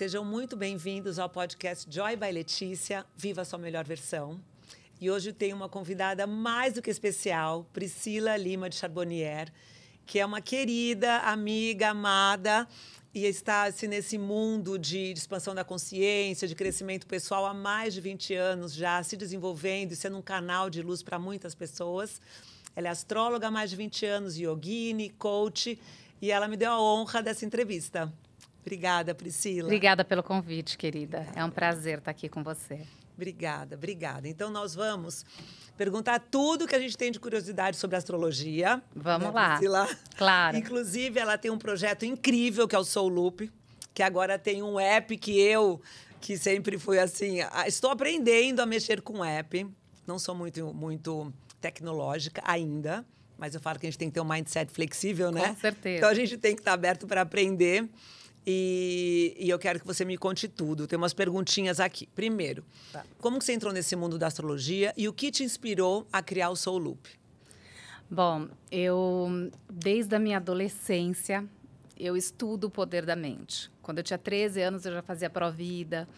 Sejam muito bem-vindos ao podcast Joy by Letícia, Viva a Sua Melhor Versão. E hoje eu tenho uma convidada mais do que especial, Priscila Lima de Charbonnier, que é uma querida, amiga, amada, e está assim, nesse mundo de expansão da consciência, de crescimento pessoal há mais de 20 anos já, se desenvolvendo e sendo um canal de luz para muitas pessoas. Ela é astróloga há mais de 20 anos, yogini, coach, e ela me deu a honra dessa entrevista. Obrigada, Priscila. Obrigada pelo convite, querida. É um prazer estar aqui com você. Obrigada, obrigada. Então, nós vamos perguntar tudo que a gente tem de curiosidade sobre astrologia. Vamos lá. Priscila? Claro. Inclusive, ela tem um projeto incrível, que é o Soul Loop, que agora tem um app que sempre fui assim, estou aprendendo a mexer com app. Não sou muito tecnológica ainda, mas eu falo que a gente tem que ter um mindset flexível, né? Com certeza. Então, a gente tem que estar aberto para aprender. E eu quero que você me conte tudo. Tem umas perguntinhas aqui. Primeiro, como que você entrou nesse mundo da astrologia e o que te inspirou a criar o Soul Loop? Bom, desde a minha adolescência, eu estudo o poder da mente. Quando eu tinha 13 anos, eu já fazia Provida.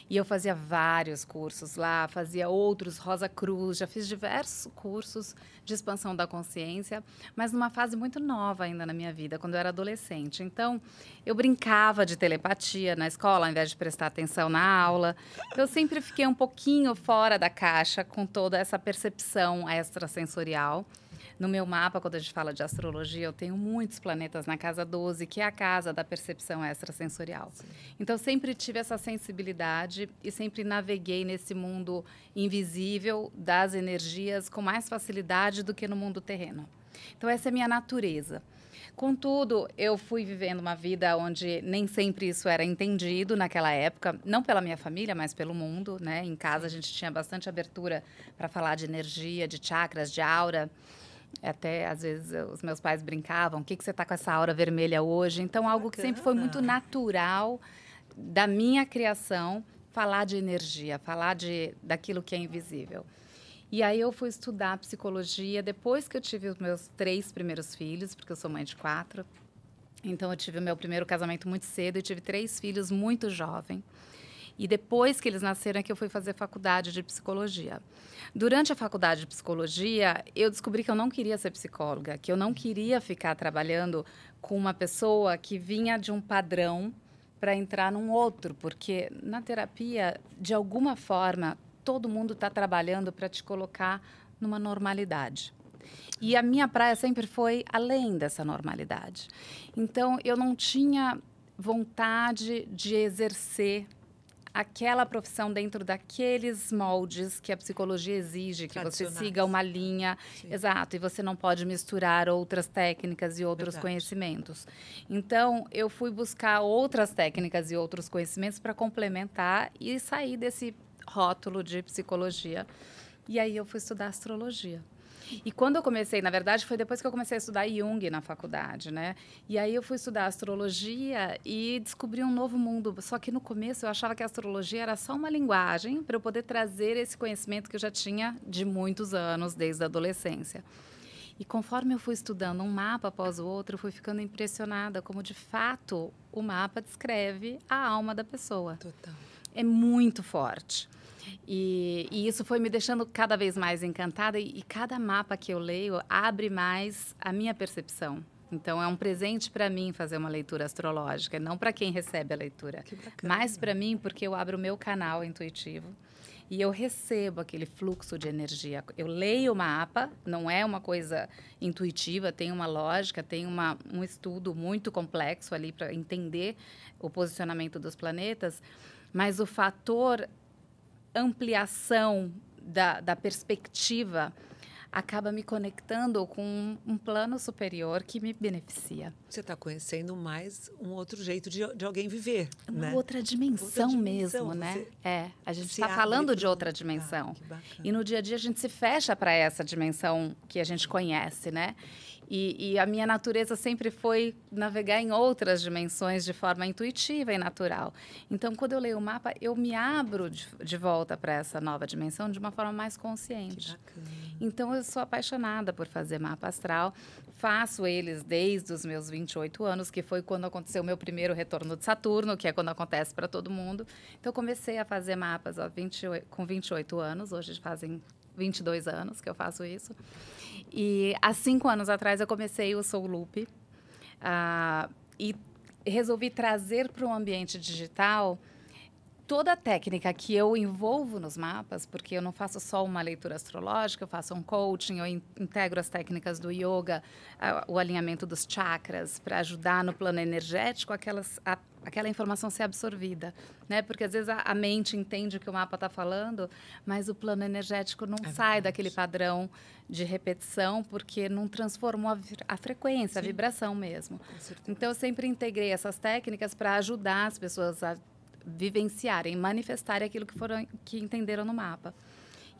E eu fazia vários cursos lá, fazia outros, Rosa Cruz, já fiz diversos cursos de expansão da consciência, mas numa fase muito nova ainda na minha vida, quando eu era adolescente. Então, eu brincava de telepatia na escola, ao invés de prestar atenção na aula. Eu sempre fiquei um pouquinho fora da caixa com toda essa percepção extrasensorial. No meu mapa, quando a gente fala de astrologia, eu tenho muitos planetas na casa 12, que é a casa da percepção extrasensorial. Sim. Então, sempre tive essa sensibilidade e sempre naveguei nesse mundo invisível das energias com mais facilidade do que no mundo terreno. Então, essa é a minha natureza. Contudo, eu fui vivendo uma vida onde nem sempre isso era entendido naquela época, não pela minha família, mas pelo mundo, né? Em casa, a gente tinha bastante abertura para falar de energia, de chakras, de aura. Até, às vezes, os meus pais brincavam, o que você está com essa aura vermelha hoje? Então, algo que sempre foi muito natural da minha criação, falar de energia, falar daquilo que é invisível. E aí eu fui estudar psicologia depois que eu tive os meus 3 primeiros filhos, porque eu sou mãe de 4. Então, eu tive o meu primeiro casamento muito cedo e tive 3 filhos muito jovem. E depois que eles nasceram é que eu fui fazer faculdade de psicologia. Durante a faculdade de psicologia, eu descobri que eu não queria ser psicóloga, que eu não queria ficar trabalhando com uma pessoa que vinha de um padrão para entrar num outro, porque na terapia, de alguma forma, todo mundo está trabalhando para te colocar numa normalidade. E a minha praia sempre foi além dessa normalidade. Então, eu não tinha vontade de exercer aquela profissão dentro daqueles moldes que a psicologia exige, que você siga uma linha. Sim. Exato, e você não pode misturar outras técnicas e outros conhecimentos. Então, eu fui buscar outras técnicas e outros conhecimentos para complementar e sair desse rótulo de psicologia. E aí eu fui estudar astrologia. E quando eu comecei, na verdade, foi depois que eu comecei a estudar Jung na faculdade, né? E aí eu fui estudar astrologia e descobri um novo mundo. Só que no começo eu achava que a astrologia era só uma linguagem para eu poder trazer esse conhecimento que eu já tinha de muitos anos, desde a adolescência. E conforme eu fui estudando um mapa após o outro, eu fui ficando impressionada como, de fato, o mapa descreve a alma da pessoa. Total. É muito forte. E isso foi me deixando cada vez mais encantada e cada mapa que eu leio abre mais a minha percepção. Então, é um presente para mim fazer uma leitura astrológica, não para quem recebe a leitura. Mas para mim, porque eu abro o meu canal intuitivo e eu recebo aquele fluxo de energia. Eu leio o mapa, não é uma coisa intuitiva, tem uma lógica, tem um estudo muito complexo ali para entender o posicionamento dos planetas, mas o fator ampliação da perspectiva acaba me conectando com um plano superior que me beneficia. Você está conhecendo mais um outro jeito de alguém viver, né? Outra dimensão mesmo, né? A gente está falando de outra dimensão. E no dia a dia a gente se fecha para essa dimensão que a gente conhece, né? E a minha natureza sempre foi navegar em outras dimensões de forma intuitiva e natural. Então, quando eu leio o mapa, eu me abro de volta para essa nova dimensão de uma forma mais consciente. Que bacana. Então, eu sou apaixonada por fazer mapa astral. Faço eles desde os meus 28 anos, que foi quando aconteceu o meu primeiro retorno de Saturno, que é quando acontece para todo mundo. Então, eu comecei a fazer mapas com 28 anos. Hoje fazem 22 anos que eu faço isso. E há 5 anos atrás eu comecei o Soul Loop e resolvi trazer para o ambiente digital toda a técnica que eu envolvo nos mapas, porque eu não faço só uma leitura astrológica, eu faço um coaching, eu integro as técnicas do yoga, o alinhamento dos chakras, para ajudar no plano energético aquela informação ser absorvida, né? Porque às vezes a mente entende o que o mapa está falando, mas o plano energético não sai daquele padrão de repetição, porque não transformou a frequência, a vibração mesmo. Então, eu sempre integrei essas técnicas para ajudar as pessoas a vivenciarem, manifestarem aquilo que entenderam no mapa.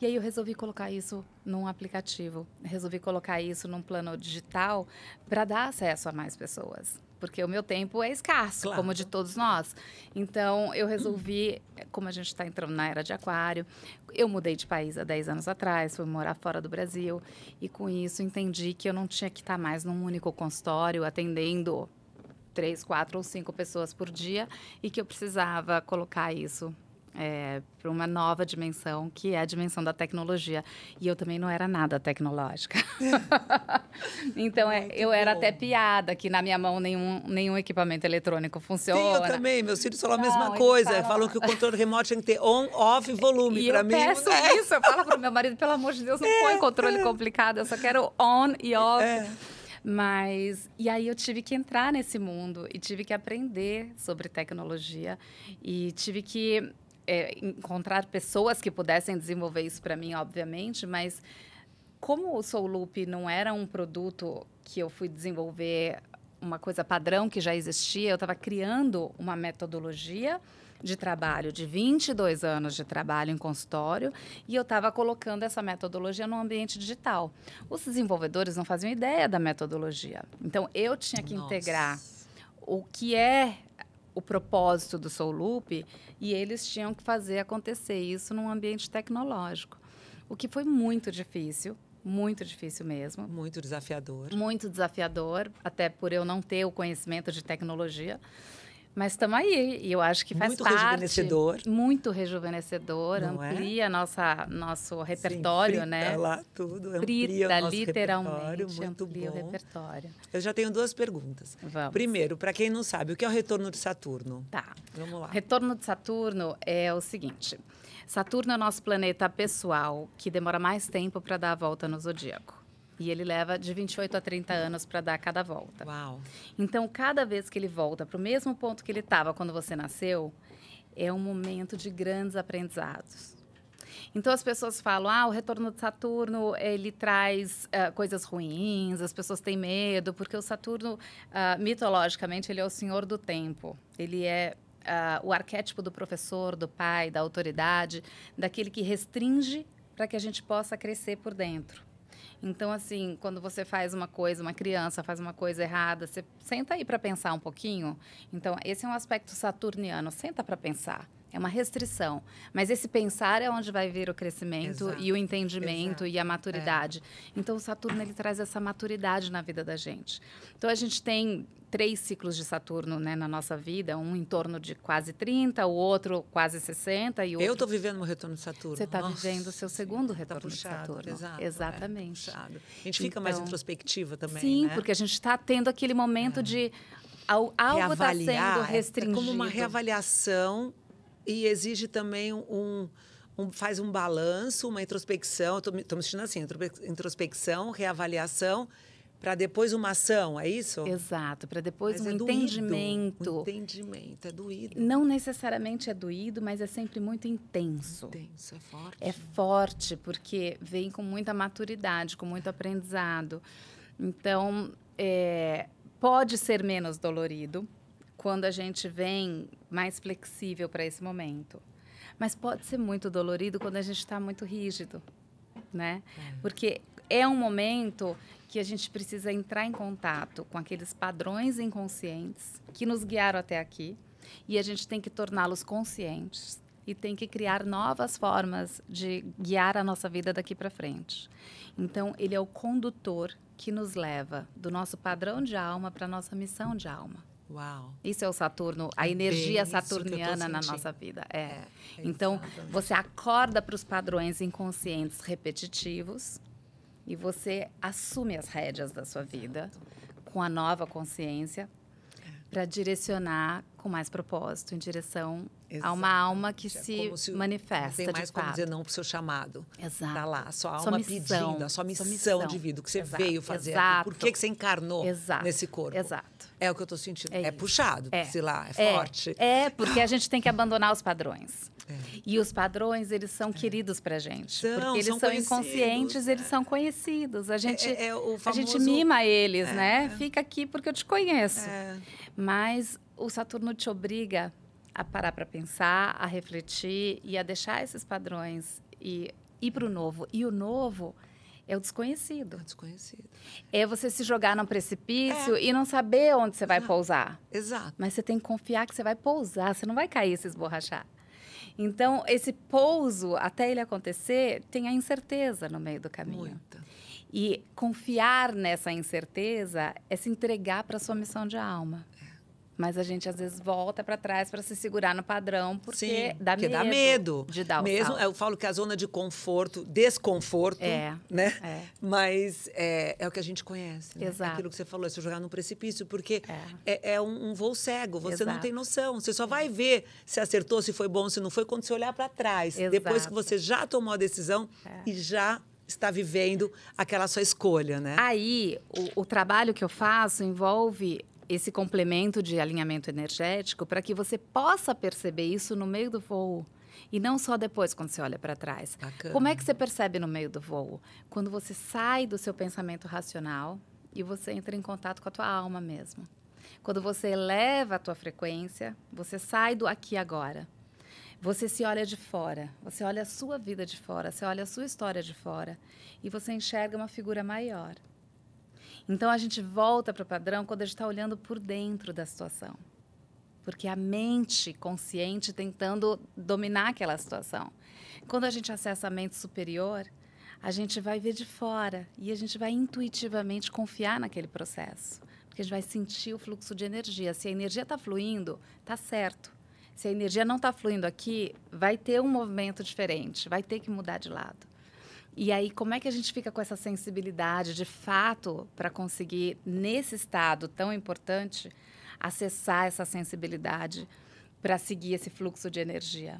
E aí eu resolvi colocar isso num aplicativo, resolvi colocar isso num plano digital para dar acesso a mais pessoas. Porque o meu tempo é escasso, claro, como de todos nós. Então, eu resolvi, como a gente está entrando na era de aquário, eu mudei de país há 10 anos atrás, fui morar fora do Brasil. E com isso, entendi que eu não tinha que estar mais num único consultório, atendendo 3, 4 ou 5 pessoas por dia, e que eu precisava colocar isso para uma nova dimensão, que é a dimensão da tecnologia. E eu também não era nada tecnológica. Então, eu era até piada, que na minha mão nenhum equipamento eletrônico funciona. Sim, eu também. Meus filhos falam a mesma coisa. Falam que o controle remoto tem que ter on, off, volume. Para mim, peço isso. Eu falo para o meu marido, pelo amor de Deus, não põe controle complicado. Eu só quero on e off. E aí eu tive que entrar nesse mundo e tive que aprender sobre tecnologia e tive que encontrar pessoas que pudessem desenvolver isso para mim, obviamente, mas como o Soul Loop não era um produto que eu fui desenvolver uma coisa padrão que já existia, eu estava criando uma metodologia de trabalho de 22 anos de trabalho em consultório e eu estava colocando essa metodologia no ambiente digital. Os desenvolvedores não faziam ideia da metodologia. Então, eu tinha que integrar o que é o propósito do Soul Loop e eles tinham que fazer acontecer isso num ambiente tecnológico. O que foi muito difícil mesmo. Muito desafiador. Muito desafiador, até por eu não ter o conhecimento de tecnologia. Mas estamos aí, e eu acho que faz parte. Muito rejuvenescedor. Muito rejuvenescedor, não amplia nosso repertório, frita né? Lá tudo, frita, o nosso literalmente, repertório, muito amplia bom. o repertório. Eu já tenho 2 perguntas. Vamos. Primeiro, para quem não sabe, o que é o retorno de Saturno? Tá. Vamos lá. Retorno de Saturno é o seguinte. Saturno é o nosso planeta pessoal, que demora mais tempo para dar a volta no zodíaco. E ele leva de 28 a 30 anos para dar cada volta. Uau. Então, cada vez que ele volta para o mesmo ponto que ele estava quando você nasceu, é um momento de grandes aprendizados. Então, as pessoas falam, o retorno de Saturno, ele traz coisas ruins, as pessoas têm medo, porque o Saturno, mitologicamente, ele é o senhor do tempo. Ele é o arquétipo do professor, do pai, da autoridade, daquele que restringe para que a gente possa crescer por dentro. Então, assim, quando você faz uma coisa, uma criança faz uma coisa errada, você senta aí para pensar um pouquinho. Então, esse é um aspecto saturniano, senta para pensar. É uma restrição. Mas esse pensar é onde vai vir o crescimento e o entendimento e a maturidade. Então, o Saturno, ele traz essa maturidade na vida da gente. Então, a gente tem 3 ciclos de Saturno, né, na nossa vida. Um em torno de quase 30, o outro quase 60. E o outro... Eu estou vivendo meu retorno de Saturno. Você está vivendo o seu segundo retorno de puxado, Saturno. Exato, exatamente. Puxado. A gente fica mais introspectiva também, sim, né? porque a gente está tendo aquele momento de... Algo está sendo restringido. É como uma reavaliação e exige também faz um balanço, uma introspecção. Estou me sentindo assim, introspecção, reavaliação, para depois uma ação, é isso? Exato, para depois mas um entendimento. Um entendimento, é doído. Não necessariamente é doído, mas é sempre muito intenso. Intenso, é forte. É forte, porque vem com muita maturidade, com muito aprendizado. Então, pode ser menos dolorido quando a gente vem mais flexível para esse momento. Mas pode ser muito dolorido quando a gente está muito rígido, né? Porque é um momento que a gente precisa entrar em contato com aqueles padrões inconscientes que nos guiaram até aqui e a gente tem que torná-los conscientes e tem que criar novas formas de guiar a nossa vida daqui para frente. Então, ele é o condutor que nos leva do nosso padrão de alma para a nossa missão de alma. Uau. Isso é o Saturno, a energia saturniana na nossa vida. Então, você acorda para os padrões inconscientes repetitivos e você assume as rédeas da sua vida com a nova consciência para direcionar com mais propósito, em direção a uma alma que se manifesta, não tem mais de como fato. dizer não para o seu chamado. Exato. Está lá, a sua Sua alma missão, pedindo, a sua missão, missão de vida, o que você Exato, veio fazer exato. aqui. Por que você encarnou Exato, nesse corpo? exato. É o que eu estou sentindo. É É isso. puxado, Priscila, é forte. Porque a gente tem que abandonar os padrões. E os padrões, eles são queridos pra gente. Porque eles são inconscientes, eles são conhecidos. A gente, o a gente famoso- mima eles, né? Fica aqui porque eu te conheço. É. Mas o Saturno te obriga a parar para pensar, a refletir e a deixar esses padrões e ir para o novo. E o novo é o desconhecido. Desconhecido. É você se jogar num precipício e não saber onde você vai pousar. Exato. Mas você tem que confiar que você vai pousar, você não vai cair e se esborrachar. Então, esse pouso, até ele acontecer, tem a incerteza no meio do caminho. Muita. E confiar nessa incerteza é se entregar para a sua missão de alma. Mas a gente, às vezes, volta para trás para se segurar no padrão, porque dá medo de dar o salto. Eu falo que a zona de conforto, desconforto, né? Mas é o que a gente conhece. Né? Exato. Aquilo que você falou, é se jogar num precipício, porque é um voo cego, você não Exato. tem noção. Você só vai ver se acertou, se foi bom, se não foi, quando você olhar para trás. Exato. Depois que você já tomou a decisão e já está vivendo aquela sua escolha, né? Aí, o trabalho que eu faço envolve esse complemento de alinhamento energético para que você possa perceber isso no meio do voo. E não só depois, quando você olha para trás. Bacana. Como é que você percebe no meio do voo? Quando você sai do seu pensamento racional e você entra em contato com a tua alma mesmo. Quando você eleva a tua frequência, você sai do aqui e agora. Você se olha de fora, você olha a sua vida de fora, você olha a sua história de fora e você enxerga uma figura maior. Então, a gente volta para o padrão quando a gente está olhando por dentro da situação. Porque a mente consciente tentando dominar aquela situação. Quando a gente acessa a mente superior, a gente vai ver de fora e a gente vai intuitivamente confiar naquele processo. Porque a gente vai sentir o fluxo de energia. Se a energia está fluindo, está certo. Se a energia não está fluindo aqui, vai ter um movimento diferente, vai ter que mudar de lado. E aí, como é que a gente fica com essa sensibilidade, de fato, para conseguir, nesse estado tão importante, acessar essa sensibilidade para seguir esse fluxo de energia?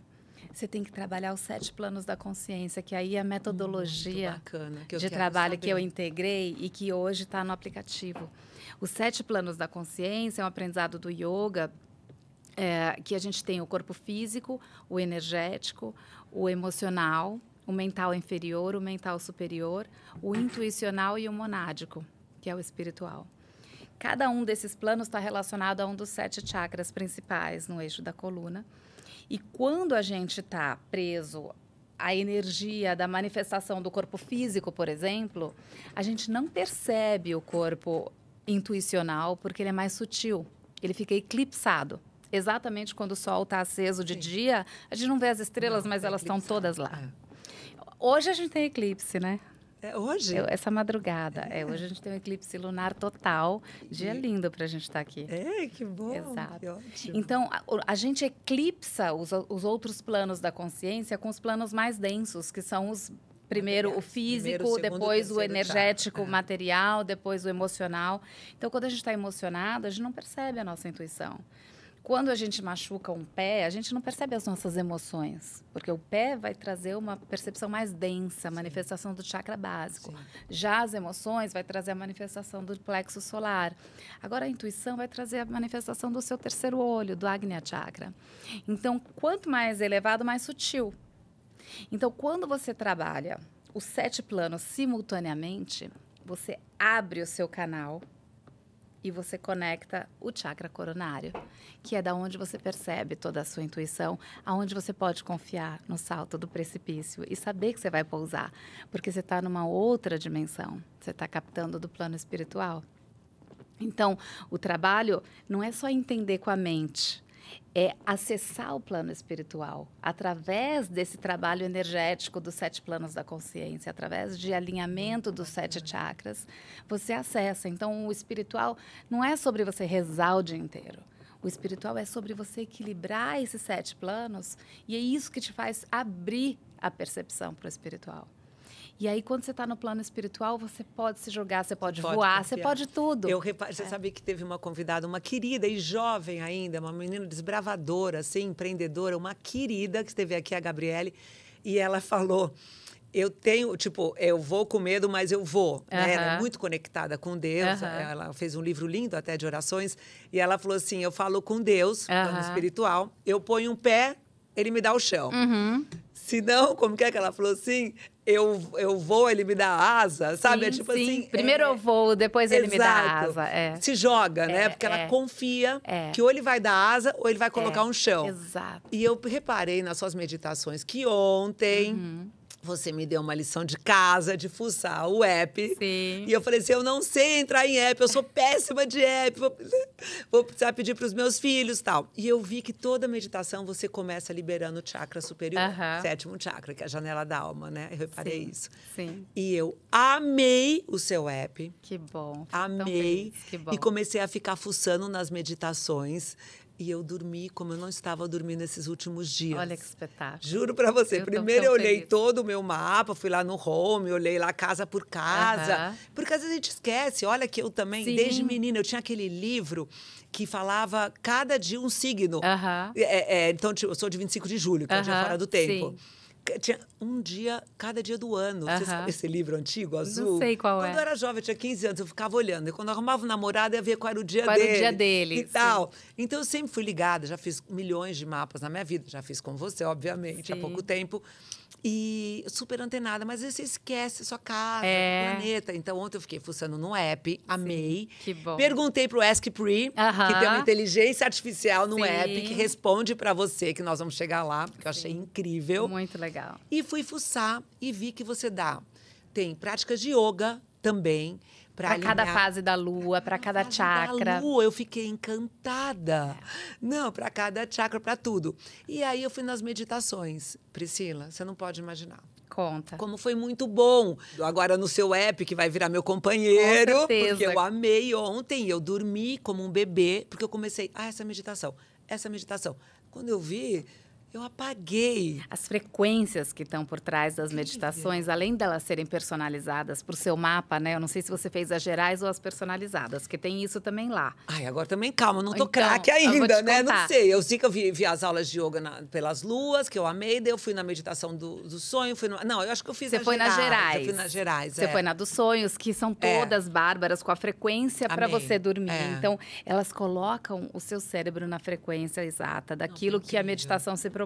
Você tem que trabalhar os 7 planos da consciência, que aí é a metodologia de trabalho que eu integrei e que hoje está no aplicativo. Os 7 planos da consciência é um aprendizado do yoga, que a gente tem o corpo físico, o energético, o emocional, o mental inferior, o mental superior, o intuicional e o monádico, que é o espiritual. Cada um desses planos está relacionado a um dos 7 chakras principais no eixo da coluna. E quando a gente está preso à energia da manifestação do corpo físico, por exemplo, a gente não percebe o corpo intuicional porque ele é mais sutil. Ele fica eclipsado. Exatamente quando o sol está aceso de dia, a gente não vê as estrelas, mas elas estão todas lá. Hoje a gente tem eclipse, né? É hoje? Essa madrugada. Hoje a gente tem um eclipse lunar total. Dia lindo para a gente estar aqui. Que bom. Exato. Que ótimo. Então, a gente eclipsa os outros planos da consciência com os planos mais densos, que são os... Primeiro o físico, segundo, depois o energético, chakra. material, depois o emocional. Então, quando a gente está emocionado, a gente não percebe a nossa intuição. Quando a gente machuca um pé, a gente não percebe as nossas emoções, porque o pé vai trazer uma percepção mais densa, manifestação do chakra básico. Sim. Já as emoções vai trazer a manifestação do plexo solar. Agora, a intuição vai trazer a manifestação do seu terceiro olho, do Agnya Chakra. Então, quanto mais elevado, mais sutil. Então, quando você trabalha os 7 planos simultaneamente, você abre o seu canal e você conecta o chakra coronário, que é da onde você percebe toda a sua intuição, aonde você pode confiar no salto do precipício e saber que você vai pousar, porque você está numa outra dimensão, você está captando do plano espiritual. Então, o trabalho não é só entender com a mente, é acessar o plano espiritual através desse trabalho energético dos 7 planos da consciência, através de alinhamento dos 7 chakras, você acessa. Então, o espiritual não é sobre você rezar o dia inteiro. O espiritual é sobre você equilibrar esses 7 planos e é isso que te faz abrir a percepção para o espiritual. E aí, quando você está no plano espiritual, você pode se jogar, você pode voar, confiar. Você pode tudo. Você sabia que teve uma convidada, uma querida e jovem ainda, uma menina desbravadora, assim, empreendedora, uma querida que esteve aqui, a Gabriele, e ela falou... eu vou com medo, mas eu vou. Né? Ela é muito conectada com Deus. Ela fez um livro lindo até de orações. E ela falou assim, eu falo com Deus, plano espiritual, eu ponho um pé, ele me dá o chão. Se não, como que ela falou assim? Eu vou, ele me dá asa, sabe? Sim, é tipo sim. assim. Primeiro eu vou, depois ele me dá asa. Se joga, né? Porque ela confia que ou ele vai dar asa ou ele vai colocar um chão. Exato. E eu reparei nas suas meditações que ontem. Você me deu uma lição de casa, de fuçar o app. Sim. E eu falei assim, eu não sei entrar em app, eu sou péssima de app, vou precisar pedir para os meus filhos e tal. E eu vi que toda meditação você começa liberando o chakra superior, 7º chakra, que é a janela da alma, né? Eu reparei isso. Sim. E eu amei o seu app. Que bom. Amei. Que bom. E comecei a ficar fuçando nas meditações. E eu dormi como eu não estava dormindo esses últimos dias. Olha que espetáculo. Juro pra você. Primeiro eu olhei todo o meu mapa, fui lá no home, olhei lá casa por casa. Porque às vezes a gente esquece. Olha que eu também, desde menina, eu tinha aquele livro que falava cada dia um signo. Então, eu sou de 25 de julho, que é o dia fora do tempo. Sim. Tinha um dia, cada dia do ano. Você sabe esse livro antigo, azul? Não sei qual Quando eu era jovem, eu tinha 15 anos, eu ficava olhando. E quando eu arrumava um namorado, eu ia ver qual era o dia dele. Qual era o dia dele. E tal. Então, eu sempre fui ligada. Já fiz milhões de mapas na minha vida. Já fiz com você, obviamente, há pouco tempo. E super antenada. Mas às vezes você esquece a sua casa, o planeta. Então, ontem eu fiquei fuçando no app. Amei. Que bom. Perguntei pro Ask Pri, que tem uma inteligência artificial no app que responde para você, que nós vamos chegar lá, porque eu achei incrível. Muito legal. E fui fuçar e vi que você tem práticas de yoga também. Para cada fase da lua, para cada chakra. Da lua, eu fiquei encantada. Não, para cada chakra, para tudo. E aí eu fui nas meditações. Priscila, você não pode imaginar. Conta. Como foi muito bom. Agora no seu app, que vai virar meu companheiro. Com certeza. Porque eu amei ontem. Eu dormi como um bebê, porque eu comecei, essa meditação. Quando eu vi, eu apaguei. As frequências que estão por trás das meditações, além delas serem personalizadas para o seu mapa, né? Eu não sei se você fez as gerais ou as personalizadas, que tem isso também lá. Ai, agora também calma, não tô craque ainda, né? Não sei. Eu sei que eu vi as aulas de yoga pelas luas, que eu amei, daí eu fui na meditação do sonho. Não, eu acho que eu fiz Você foi nas gerais. Eu fui nas gerais, Você foi na dos sonhos, que são todas bárbaras, com a frequência para você dormir. Então, elas colocam o seu cérebro na frequência exata daquilo que a meditação se propõe.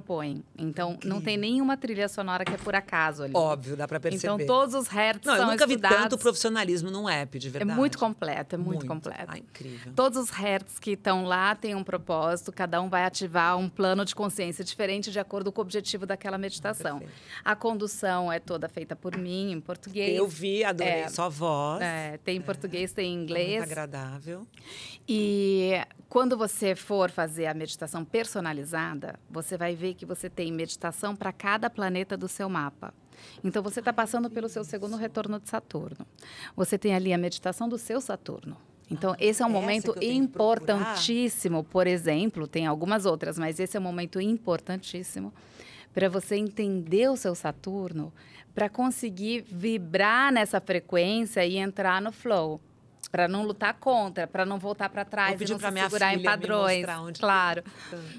Então, não tem nenhuma trilha sonora que é por acaso ali. Óbvio, dá pra perceber. Então, todos os hertz são estudados. Eu nunca vi tanto profissionalismo num app, de verdade. É muito completo, é muito completo. Ah, incrível. Todos os hertz que estão lá têm um propósito, cada um vai ativar um plano de consciência diferente de acordo com o objetivo daquela meditação. A condução é toda feita por mim, em português. Eu vi, adorei sua voz. Tem em português, tem em inglês. Muito agradável. E quando você for fazer a meditação personalizada, você vai ver que você tem meditação para cada planeta do seu mapa. Então, você está passando pelo seu segundo retorno de Saturno. Você tem ali a meditação do seu Saturno. Então, esse é um momento importantíssimo. Por exemplo, tem algumas outras, mas esse é um momento importantíssimo para você entender o seu Saturno, para conseguir vibrar nessa frequência e entrar no flow. Para não lutar contra, para não voltar para trás e não se segurar em padrões. Claro.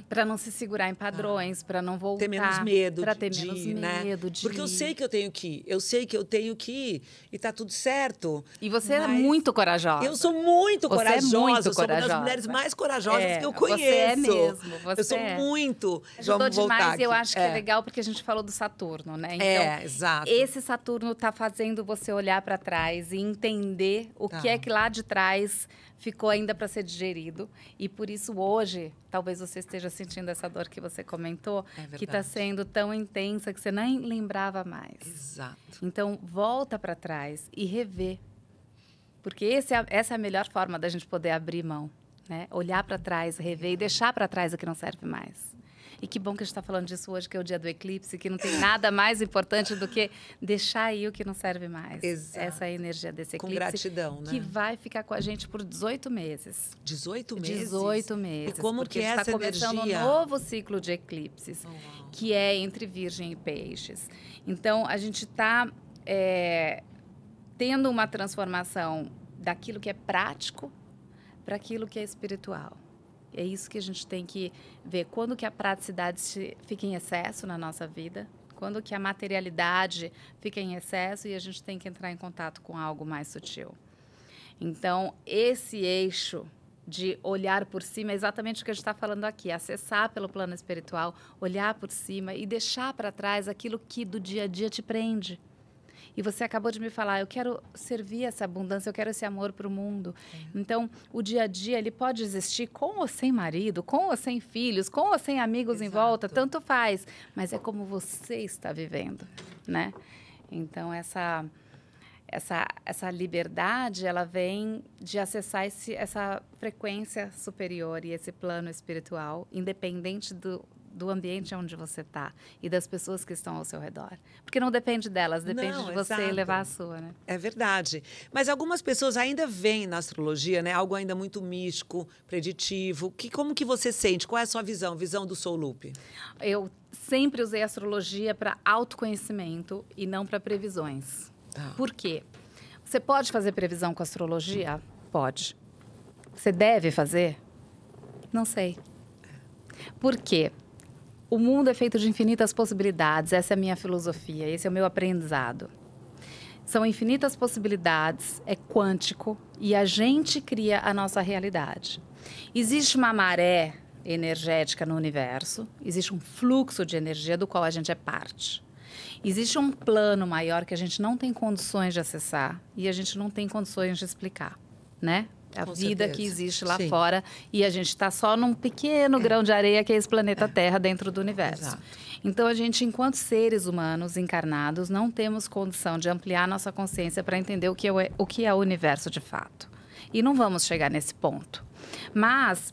Para não se segurar em padrões, para não voltar. Ter menos medo. Para ter menos medo de Porque eu sei que eu tenho que ir. Eu sei que eu tenho que ir. E tá tudo certo. E você é muito corajosa. Eu sou muito corajosa. Você é muito eu sou uma das mulheres mais corajosas que eu conheço. Você é mesmo. Eu sou muito. Ajudou demais. E eu acho que é legal porque a gente falou do Saturno, né? Então, exato. Esse Saturno tá fazendo você olhar para trás e entender o que é que lá lá de trás ficou ainda para ser digerido. E por isso hoje, talvez você esteja sentindo essa dor que você comentou, que está sendo tão intensa que você nem lembrava mais. Exato. Então, volta para trás e revê. Porque essa é a melhor forma da gente poder abrir mão, né? Olhar para trás, rever e deixar para trás o que não serve mais. E que bom que a gente está falando disso hoje, que é o dia do eclipse, que não tem nada mais importante do que deixar aí o que não serve mais. Exato. Essa é a energia desse eclipse. Com gratidão, né? Que vai ficar com a gente por 18 meses. 18 meses? 18 meses. E como que é essa energia? Está começando um novo ciclo de eclipses, que é entre Virgem e Peixes. Então, a gente está tendo uma transformação daquilo que é prático para aquilo que é espiritual. É isso que a gente tem que ver. Quando que a praticidade fica em excesso na nossa vida, quando que a materialidade fica em excesso e a gente tem que entrar em contato com algo mais sutil. Então, esse eixo de olhar por cima é exatamente o que a gente está falando aqui, acessar pelo plano espiritual, olhar por cima e deixar para trás aquilo que do dia a dia te prende. E você acabou de me falar, eu quero servir essa abundância, eu quero esse amor para o mundo. Então, o dia a dia, ele pode existir com ou sem marido, com ou sem filhos, com ou sem amigos em volta, tanto faz. Mas é como você está vivendo, né? Então, essa liberdade, ela vem de acessar essa frequência superior e esse plano espiritual, independente do ambiente onde você está e das pessoas que estão ao seu redor. Porque não depende delas, depende de você levar a sua, né? É verdade. Mas algumas pessoas ainda veem na astrologia, né, algo ainda muito místico, preditivo. Como que você sente? Qual é a sua visão do Soul Loop? Eu sempre usei a astrologia para autoconhecimento e não para previsões. Por quê? Você pode fazer previsão com astrologia? Pode. Você deve fazer? Não sei. Por quê? O mundo é feito de infinitas possibilidades, essa é a minha filosofia, esse é o meu aprendizado. São infinitas possibilidades, é quântico e a gente cria a nossa realidade. Existe uma maré energética no universo, existe um fluxo de energia do qual a gente é parte. Existe um plano maior que a gente não tem condições de acessar e a gente não tem condições de explicar, né? A vida que existe lá fora e a gente está só num pequeno grão de areia que é esse planeta Terra dentro do universo. Exato. Então, a gente, enquanto seres humanos encarnados, não temos condição de ampliar nossa consciência para entender o que é o universo de fato. E não vamos chegar nesse ponto. Mas,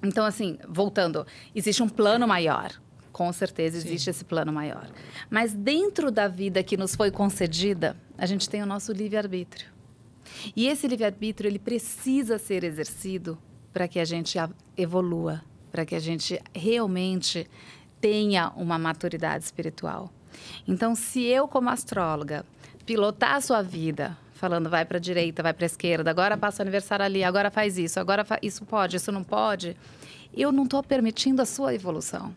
então, assim, voltando, existe um plano maior. Com certeza existe esse plano maior. Mas dentro da vida que nos foi concedida, a gente tem o nosso livre-arbítrio. E esse livre-arbítrio, ele precisa ser exercido para que a gente evolua, para que a gente realmente tenha uma maturidade espiritual. Então, se eu, como astróloga, pilotar a sua vida, falando vai para a direita, vai para a esquerda, agora passa o aniversário ali, agora faz isso, agora isso pode, isso não pode, eu não estou permitindo a sua evolução,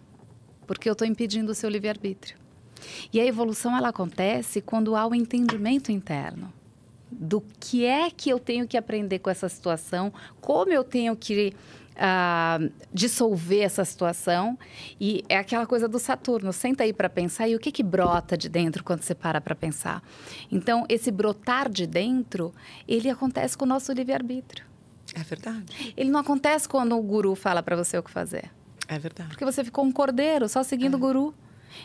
porque eu estou impedindo o seu livre-arbítrio. E a evolução, ela acontece quando há o entendimento interno do que é que eu tenho que aprender com essa situação, como eu tenho que dissolver essa situação. E é aquela coisa do Saturno, senta aí para pensar e o que brota de dentro quando você para pensar. Então, esse brotar de dentro, ele acontece com o nosso livre-arbítrio. É verdade. Ele não acontece quando o guru fala para você o que fazer. É verdade. Porque você ficou um cordeiro só seguindo o guru.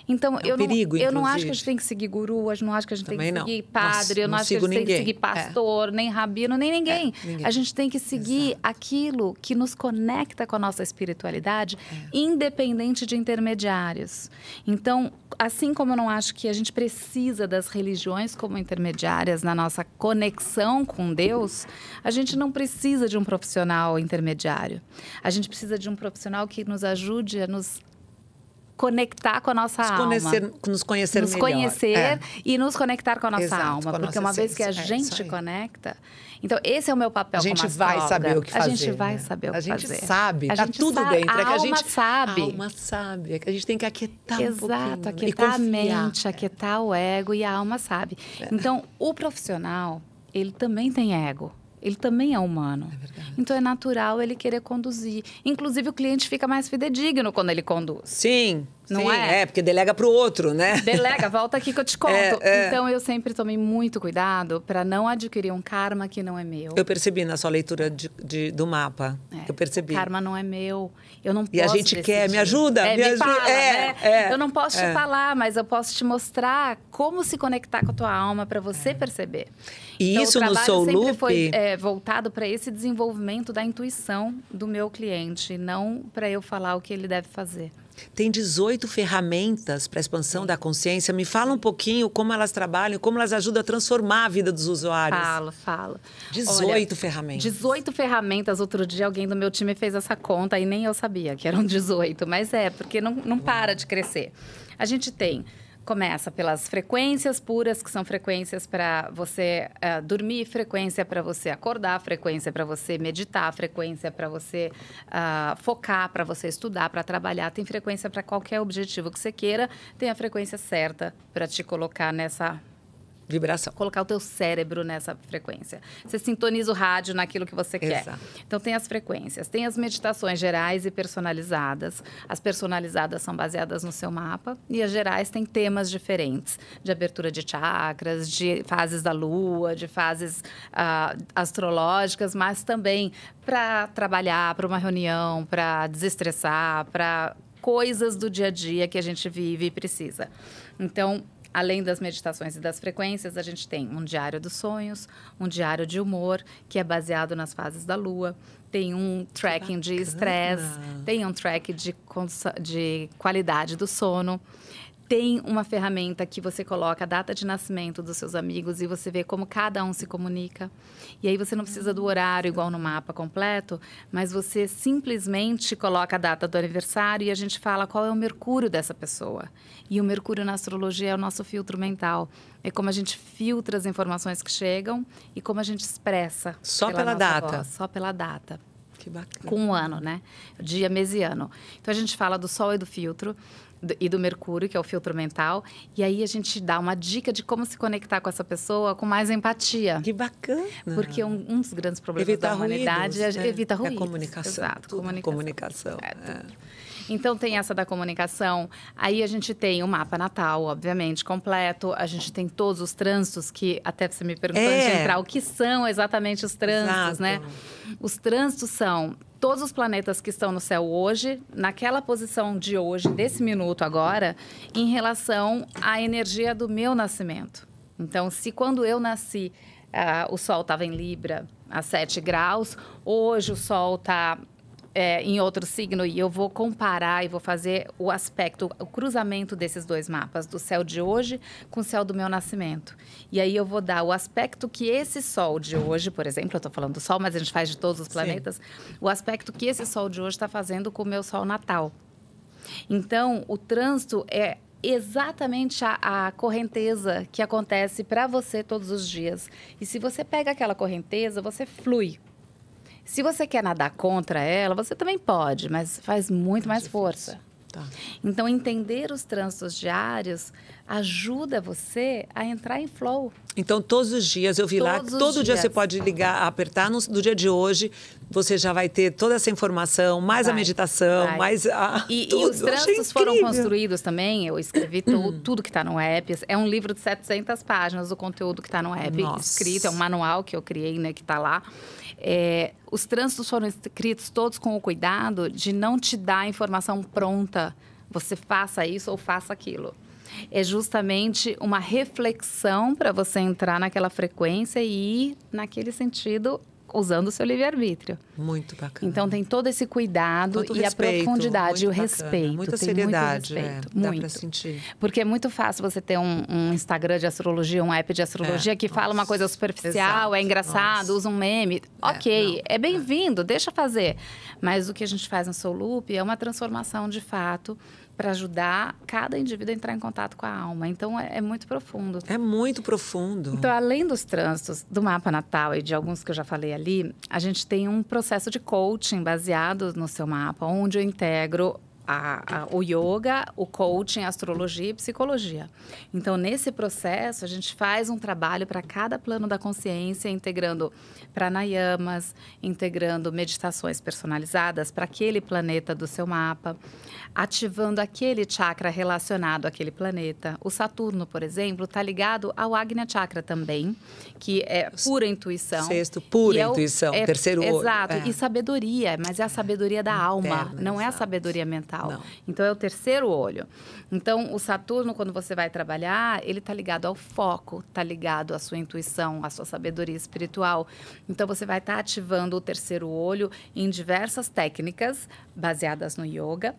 Então, eu não acho que a gente tem que seguir guru, eu não acho que a gente tem que seguir padre, eu não acho que a gente tem que seguir pastor, nem rabino, nem ninguém. A gente tem que seguir aquilo que nos conecta com a nossa espiritualidade, independente de intermediários. Então, assim como eu não acho que a gente precisa das religiões como intermediárias na nossa conexão com Deus, a gente não precisa de um profissional intermediário. A gente precisa de um profissional que nos ajude a nos conectar com a nossa alma. Nos conhecer melhor. Nos conhecer e nos conectar com a nossa Exato, alma. Porque uma vez que a gente conecta... Então, esse é o meu papel como astróloga. A gente vai saber o que fazer. A gente vai saber o que fazer. A gente sabe, tá tudo dentro. A alma sabe. A alma sabe. É que a gente tem que aquietar um pouquinho. Exato, aquietar a mente, aquietar o ego e a alma sabe. Então, o profissional, ele também tem ego. Ele também é humano. É verdade. Então, é natural ele querer conduzir. Inclusive, o cliente fica mais fidedigno quando ele conduz. Sim. Não Sim, porque delega para o outro, né? Delega, volta aqui que eu te conto. Então, eu sempre tomei muito cuidado para não adquirir um karma que não é meu. Eu percebi na sua leitura do mapa. Eu percebi. O karma não é meu. Eu não posso E a gente quer, me ajuda, me me ajuda. Fala, né? Eu não posso te falar, mas eu posso te mostrar como se conectar com a tua alma para você perceber. E então, isso o no Soul sempre Loop foi voltado para esse desenvolvimento da intuição do meu cliente, não para eu falar o que ele deve fazer. Tem 18 ferramentas para a expansão da consciência. Me fala um pouquinho como elas trabalham, como elas ajudam a transformar a vida dos usuários. Falo. 18 ferramentas. 18 ferramentas. Outro dia, alguém do meu time fez essa conta e nem eu sabia que eram 18. Mas porque não para de crescer. A gente começa pelas frequências puras, que são frequências para você dormir, frequência para você acordar, frequência para você meditar, frequência para você focar, para você estudar, para trabalhar. Tem frequência para qualquer objetivo que você queira. Tem a frequência certa para te colocar nessa vibração. Colocar o teu cérebro nessa frequência. Você sintoniza o rádio naquilo que você quer. Então, tem as frequências. Tem as meditações gerais e personalizadas. As personalizadas são baseadas no seu mapa. E as gerais têm temas diferentes. De abertura de chakras, de fases da lua, de fases astrológicas. Mas também para trabalhar, para uma reunião, para desestressar, para coisas do dia a dia que a gente vive e precisa. Então, além das meditações e das frequências, a gente tem um diário dos sonhos, um diário de humor, que é baseado nas fases da lua. Tem um tracking de estresse, tem um track de qualidade do sono. Tem uma ferramenta que você coloca a data de nascimento dos seus amigos e você vê como cada um se comunica. E aí você não precisa do horário igual no mapa completo, mas você simplesmente coloca a data do aniversário e a gente fala qual é o Mercúrio dessa pessoa. E o Mercúrio na astrologia é o nosso filtro mental. É como a gente filtra as informações que chegam e como a gente expressa. Só pela data? Voz, só pela data. Que bacana. Com um ano, né? Dia, mês e ano. Então, a gente fala do Sol e do filtro, e do Mercúrio, que é o filtro mental. E aí, a gente dá uma dica de como se conectar com essa pessoa com mais empatia. Que bacana. Porque um dos grandes problemas da humanidade é evitar ruídos. É a comunicação. Exato, comunicação. Então, tem essa da comunicação. Aí, a gente tem o mapa natal, obviamente, completo. A gente tem todos os trânsitos, que até você me perguntou antes de entrar, o que são exatamente os trânsitos, né? Os trânsitos são todos os planetas que estão no céu hoje, naquela posição de hoje, desse minuto agora, em relação à energia do meu nascimento. Então, se quando eu nasci, o Sol estava em Libra, a 7 graus, hoje o Sol está em outro signo e eu vou comparar e vou fazer o aspecto, o cruzamento desses dois mapas, do céu de hoje com o céu do meu nascimento. E aí eu vou dar o aspecto que esse Sol de hoje, por exemplo, eu estou falando do Sol, mas a gente faz de todos os planetas, o aspecto que esse Sol de hoje está fazendo com o meu Sol natal. Então, o trânsito é exatamente a correnteza que acontece para você todos os dias. E se você pega aquela correnteza, você flui. Se você quer nadar contra ela, você também pode, mas faz muito mais força. Então, entender os trânsitos diários ajuda você a entrar em flow. Então, todos os dias, eu vi lá, todo dia você pode ligar, apertar no dia de hoje, você já vai ter toda essa informação, mais a meditação, mais tudo. E os trânsitos foram construídos também, eu escrevi tudo que está no app. É um livro de 700 páginas, o conteúdo que está no app, escrito, é um manual que eu criei, né, que está lá. Os trânsitos foram escritos todos com o cuidado de não te dar informação pronta. Você faça isso ou faça aquilo. É justamente uma reflexão para você entrar naquela frequência e ir naquele sentido usando o seu livre-arbítrio. Muito bacana. Então, tem todo esse cuidado e a profundidade e o respeito. Muita seriedade. Muito respeito. Dá para sentir. Porque é muito fácil você ter um Instagram de astrologia, um app de astrologia que fala uma coisa superficial, é engraçado, usa um meme. Ok, é bem-vindo, deixa fazer. Mas o que a gente faz no Soul Loop é uma transformação de fato para ajudar cada indivíduo a entrar em contato com a alma. Então, é muito profundo. É muito profundo. Então, além dos trânsitos do mapa natal e de alguns que eu já falei ali, a gente tem um processo de coaching baseado no seu mapa, onde eu integro o yoga, o coaching, a astrologia e psicologia. Então, nesse processo, a gente faz um trabalho para cada plano da consciência, integrando pranayamas, integrando meditações personalizadas para aquele planeta do seu mapa, ativando aquele chakra relacionado àquele planeta. O Saturno, por exemplo, está ligado ao Agnya Chakra também, que é pura intuição. Sexto, pura intuição, terceiro olho. Exato, e sabedoria, mas é a sabedoria da alma, não é a sabedoria mental. Não. Então, é o terceiro olho. Então, o Saturno, quando você vai trabalhar, ele está ligado ao foco, está ligado à sua intuição, à sua sabedoria espiritual. Então, você vai estar ativando o terceiro olho em diversas técnicas baseadas no yoga.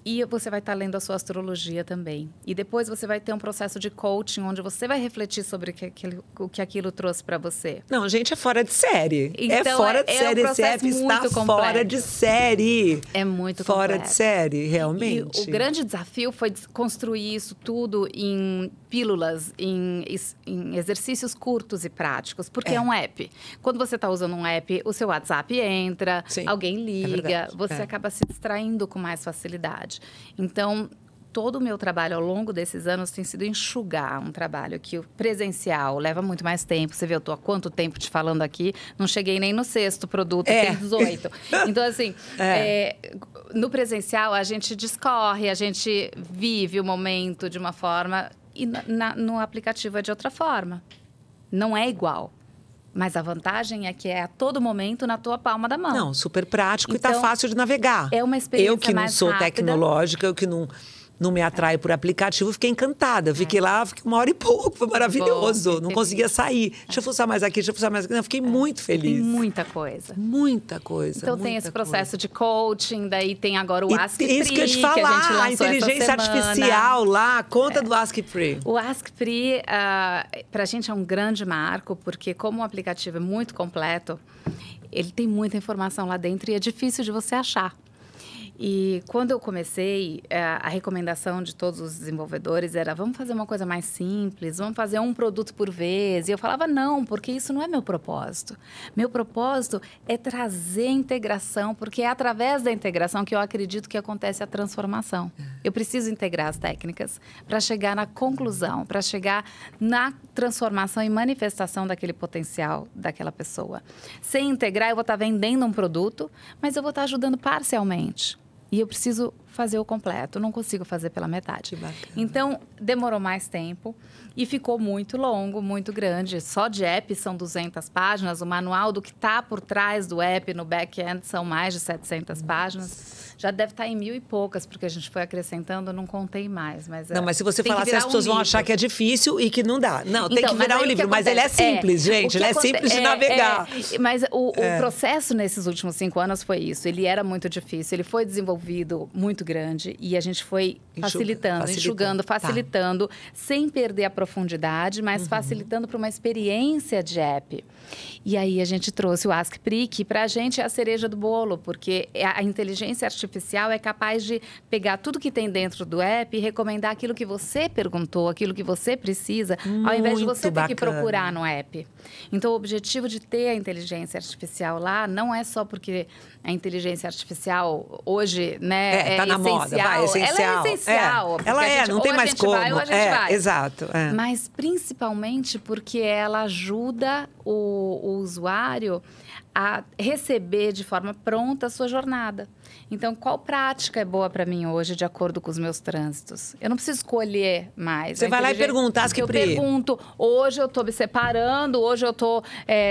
E você vai estar lendo a sua astrologia também. E depois você vai ter um processo de coaching, onde você vai refletir sobre o que aquilo trouxe para você. Não, gente, é fora de série. Então, é fora de série. Esse app está fora de série. É muito fora complexo. De série, realmente. E o grande desafio foi construir isso tudo em pílulas, em exercícios curtos e práticos, porque é um app. Quando você está usando um app, o seu WhatsApp entra, alguém liga, você acaba se distraindo com mais facilidade. Então, todo o meu trabalho ao longo desses anos tem sido enxugar um trabalho que o presencial leva muito mais tempo. Você vê, eu estou há quanto tempo te falando aqui, não cheguei nem no 6º produto, tem 18. Então, assim, no presencial a gente discorre, a gente vive o momento de uma forma e no aplicativo é de outra forma. Não é igual. Mas a vantagem é que é a todo momento na tua palma da mão. Não, super prático então, e tá fácil de navegar. É uma experiência mais rápida. Eu que não sou tecnológica, eu que não me atrai por aplicativo, fiquei encantada. Fiquei lá, fiquei 1 hora e pouco, foi maravilhoso. Não conseguia sair. Deixa eu fuçar mais aqui, deixa eu fuçar mais aqui. Não, fiquei muito feliz. Tem muita coisa. Muita coisa. Então tem esse processo de coaching, daí tem agora o Ask Pri, isso que eu te falar, que a gente lançou a inteligência artificial lá, conta do Ask Pri. O Ask Pri, pra gente é um grande marco, porque como o aplicativo é muito completo, ele tem muita informação lá dentro e é difícil de você achar. E quando eu comecei, a recomendação de todos os desenvolvedores era vamos fazer uma coisa mais simples, vamos fazer um produto por vez. E eu falava não, porque isso não é meu propósito. Meu propósito é trazer integração, porque é através da integração que eu acredito que acontece a transformação. Eu preciso integrar as técnicas para chegar na conclusão, para chegar na transformação e manifestação daquele potencial daquela pessoa. Sem integrar, eu vou estar vendendo um produto, mas eu vou estar ajudando parcialmente. E eu preciso fazer o completo, não consigo fazer pela metade. Então, demorou mais tempo e ficou muito longo, muito grande. Só de app são 200 páginas, o manual do que está por trás do app no back-end são mais de 700 páginas. Já deve estar em 1000 e poucas, porque a gente foi acrescentando, não contei mais. Mas não, mas se você falar assim, as pessoas vão achar que é difícil e que não dá. Não, tem que virar um livro, mas ele é simples, gente. Ele é simples de navegar. Mas o processo nesses últimos 5 anos foi isso. Ele era muito difícil, ele foi desenvolvido muito grande e a gente foi enxugando, facilitando, sem perder a profundidade, mas facilitando para uma experiência de app. E aí a gente trouxe o Ask Pri, que para a gente é a cereja do bolo, porque a inteligência artificial é capaz de pegar tudo que tem dentro do app e recomendar aquilo que você perguntou, aquilo que você precisa, ao invés de você ter que procurar no app. Então, o objetivo de ter a inteligência artificial lá não é só porque a inteligência artificial hoje, né, tá na moda, vai, essencial. Ela é essencial. Ela não tem mais como. Vai, ou a gente vai. Exato. Mas principalmente porque ela ajuda o usuário a receber de forma pronta a sua jornada. Então, qual prática é boa para mim hoje, de acordo com os meus trânsitos? Eu não preciso escolher mais. Você vai lá e pergunta, Ask Pri. Eu pergunto, hoje eu estou me separando, hoje eu estou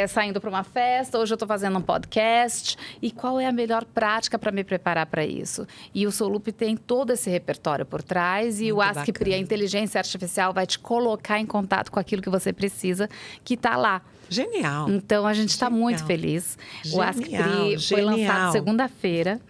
saindo para uma festa, hoje eu estou fazendo um podcast. E qual é a melhor prática para me preparar para isso? E o Solup tem todo esse repertório por trás. E o Ask Pri, a inteligência artificial, vai te colocar em contato com aquilo que você precisa, que está lá. Genial. Então, a gente está muito feliz. O Ask Pri foi lançado segunda-feira.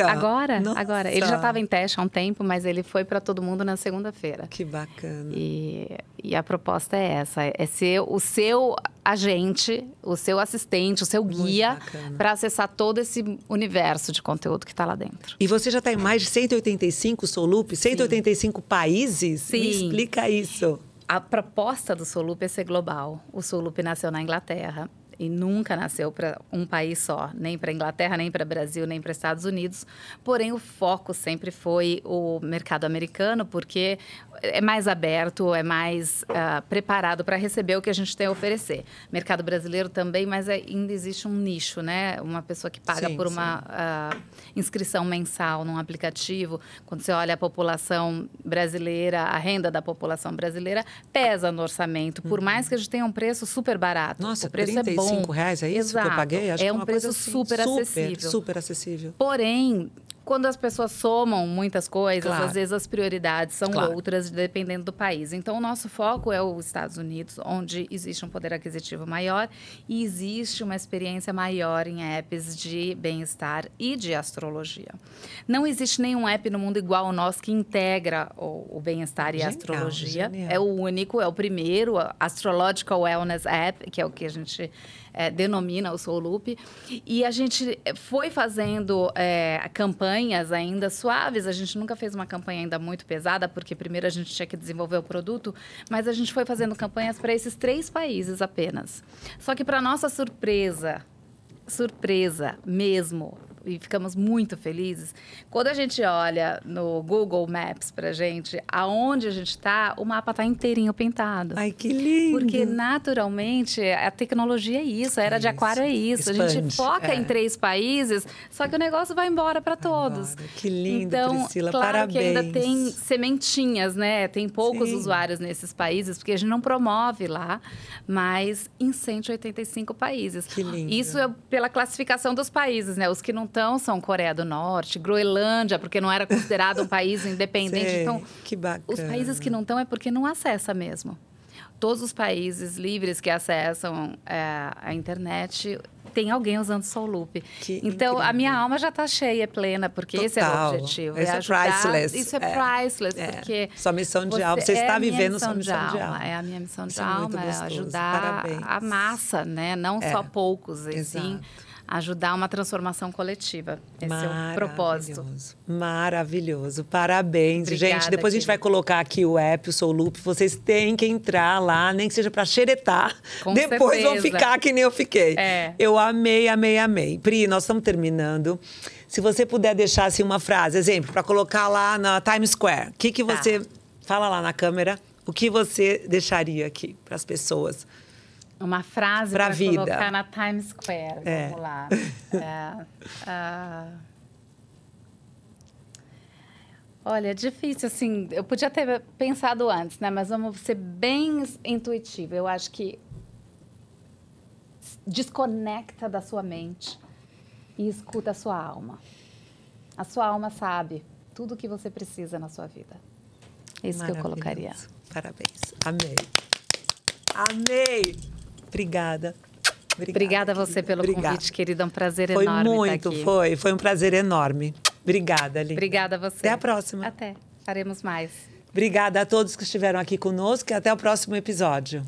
Agora. Ele já estava em teste há um tempo, mas ele foi para todo mundo na segunda-feira. Que bacana. E a proposta é essa, é ser o seu agente, o seu assistente, o seu guia para acessar todo esse universo de conteúdo que está lá dentro. E você já está em mais de 185 Solup, 185 países? Sim. Me explica isso. A proposta do Solup é ser global. O Solup nasceu na Inglaterra. e nunca nasceu para um país só, nem para a Inglaterra, nem para o Brasil, nem para os Estados Unidos. Porém, o foco sempre foi o mercado americano, porque é mais aberto, é mais preparado para receber o que a gente tem a oferecer. Mercado brasileiro também, mas ainda existe um nicho, né? Uma pessoa que paga por uma inscrição mensal num aplicativo. Quando você olha a população brasileira, a renda da população brasileira pesa no orçamento, por mais que a gente tenha um preço super barato. Nossa, o preço R$35 é bom. é isso Exato. que eu paguei? Acho é que um uma preço coisa assim, super acessível. Super acessível. Porém, quando as pessoas somam muitas coisas, Claro. às vezes as prioridades são Claro. outras, dependendo do país. Então, o nosso foco é os Estados Unidos, onde existe um poder aquisitivo maior e existe uma experiência maior em apps de bem-estar e de astrologia. Não existe nenhum app no mundo igual ao nosso que integra o bem-estar e a astrologia. Genial. É o único, é o primeiro, Astrological Wellness App, que é o que a gente denomina o Soul Loop. E a gente foi fazendo campanhas ainda suaves. A gente nunca fez uma campanha ainda muito pesada, porque primeiro a gente tinha que desenvolver o produto, mas a gente foi fazendo campanhas para esses 3 países apenas. Só que, para nossa surpresa mesmo, e ficamos muito felizes, quando a gente olha no Google Maps pra gente, aonde a gente está, o mapa está inteirinho pintado. Ai, que lindo! Porque, naturalmente, a tecnologia é isso, a Era de Aquário é isso. Expande, a gente foca em 3 países, só que o negócio vai embora para todos. Embora. Que lindo, então, Priscila, claro parabéns. que ainda tem sementinhas, né? Tem poucos usuários nesses países, porque a gente não promove lá, mas em 185 países. Que lindo. Isso é pela classificação dos países, né? Os que não estão são Coreia do Norte, Groenlândia, porque não era considerado um país independente. Sei, Então, que bacana. os países que não estão é porque não acessa mesmo. Todos os países livres que acessam a internet tem alguém usando Soul Loop. Então, a minha alma já está cheia, plena, porque esse é o objetivo. Esse é priceless. Isso é priceless, porque... Sua missão de alma, você está vivendo sua missão de alma. É a minha missão de Isso é alma, muito é gostoso. ajudar Parabéns. a massa, né? Não só poucos, e sim Exato. ajudar uma transformação coletiva. Esse é o propósito. Maravilhoso. Parabéns. Obrigada, gente, depois a gente vai colocar aqui o app, o Soul Loop. Vocês têm que entrar lá, nem que seja para xeretar. Com depois certeza. vão ficar que nem eu fiquei. É. Eu amei, amei, amei. Pri, nós estamos terminando. Se você puder deixar assim, uma frase, exemplo, para colocar lá na Times Square. O que você... Fala lá na câmera. O que você deixaria aqui para as pessoas? Uma frase para colocar na Times Square. É. Vamos lá. Olha, é difícil, assim, eu podia ter pensado antes, né? Mas vamos ser bem intuitivo. Eu acho que desconecta da sua mente e escuta a sua alma. A sua alma sabe tudo o que você precisa na sua vida. É isso que eu colocaria. Parabéns. Amei. Amei. Obrigada. Obrigada a você pelo convite, querida. É um prazer enorme estar aqui. Foi um prazer enorme. Obrigada, Linda. Obrigada a você. Até a próxima. Até. Faremos mais. Obrigada a todos que estiveram aqui conosco e até o próximo episódio.